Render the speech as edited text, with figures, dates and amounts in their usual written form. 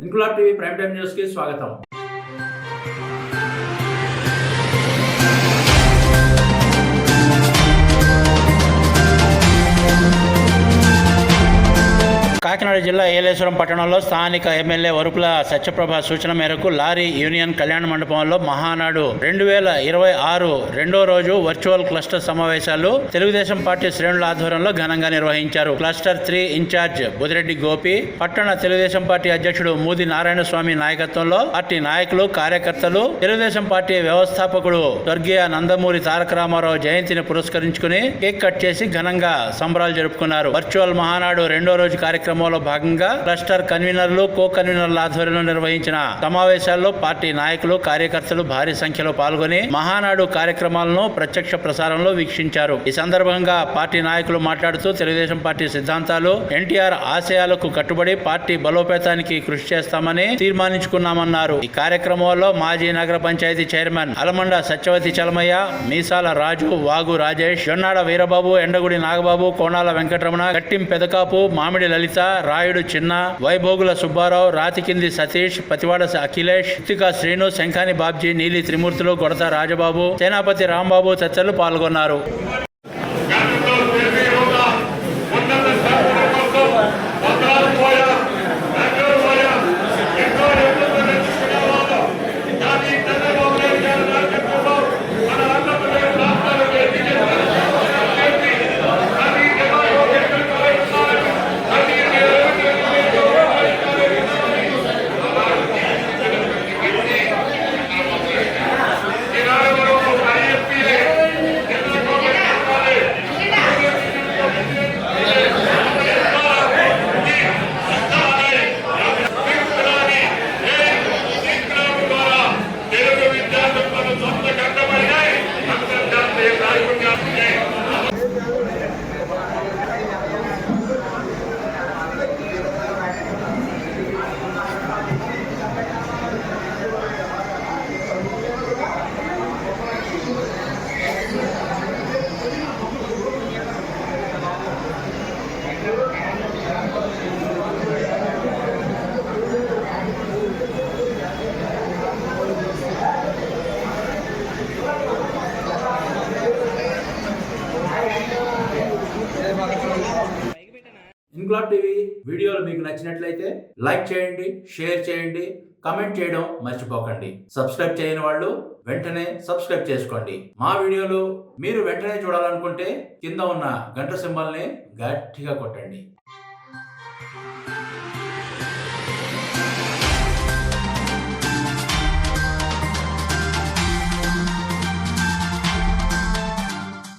Inquilab TV prime time news కి స్వాగతం. కాకినాడ జిల్లా ఏలేశ్వరం పట్టణంలో స్థానిక ఎమ్మెల్యే వరుపుల సత్యప్రభ సూచన మేరకు లారీ యూనియన్ కళ్యాణ మండపంలో మహానాడు 2026 రెండో రోజు వర్చువల్ క్లస్టర్ సమావేశాలు తెలుగుదేశం పార్టీ శ్రేణుల ఆధ్వర్యంలో ఘనంగా నిర్వహించారు. క్లస్టర్ 3 ఇన్ఛార్జ్ బుదిరెడ్డి గోపి, పట్టణ తెలుగుదేశం పార్టీ అధ్యక్షుడు మూది నారాయణ స్వామి నాయకత్వంలో పార్టీ నాయకులు, కార్యకర్తలు, తెలుగుదేశం పార్టీ వ్యవస్థాపకుడు స్వర్గీయ నందమూరి తారక రామారావు జయంతిని పురస్కరించుకుని కేక్ కట్ చేసి ఘనంగా సంబరాలు జరుపుకున్నారు. వర్చువల్ మహానాడు రెండో రోజు కార్యక్రమంలో భాగంగా క్లస్టర్ కన్వీనర్లు, కో కన్వీనర్ల ఆధ్వర్యంలో నిర్వహించిన సమావేశాల్లో పార్టీ నాయకులు, కార్యకర్తలు భారీ సంఖ్యలో పాల్గొని మహానాడు కార్యక్రమాలను ప్రత్యక్ష ప్రసారంలో వీక్షించారు. ఈ సందర్భంగా పార్టీ నాయకులు మాట్లాడుతూ తెలుగుదేశం పార్టీ సిద్ధాంతాలు, ఎన్టీఆర్ ఆశయాలకు కట్టుబడి పార్టీ బలోపేతానికి కృషి చేస్తామని తీర్మానించుకున్నామన్నారు. ఈ కార్యక్రమంలో మాజీ నగర పంచాయతీ చైర్మన్ అలమండ సత్యవతి చలమయ్య, మీసాల రాజు, వాగు రాజేష్, జొన్నాడ వీరబాబు, ఎండగుడి నాగబాబు, కోణాల వెంకటరమణ, గట్టిం పెదకాపు, మామిడి లలిత, రాయుడు చిన్న, వైభోగుల సుబ్బారావు, రాతికింది సతీష్, పతివాడ అఖిలేష్, ఇత్తికా శ్రీను, శంఖాని బాబ్జీ, నీలి త్రిమూర్తులు, గొడత రాజబాబు, సేనాపతి రాంబాబు తదితరులు పాల్గొన్నారు. ఇంక్లాబ్ టీవీ వీడియోలు మీకు నచ్చినట్లయితే లైక్ చేయండి, షేర్ చేయండి, కామెంట్ చేయడం మర్చిపోకండి. సబ్స్క్రైబ్ చేయని వాళ్ళు వెంటనే సబ్స్క్రైబ్ చేసుకోండి. మా వీడియోలు మీరు వెంటనే చూడాలనుకుంటే కింద ఉన్న గంట సింబల్ని గట్టిగా కొట్టండి.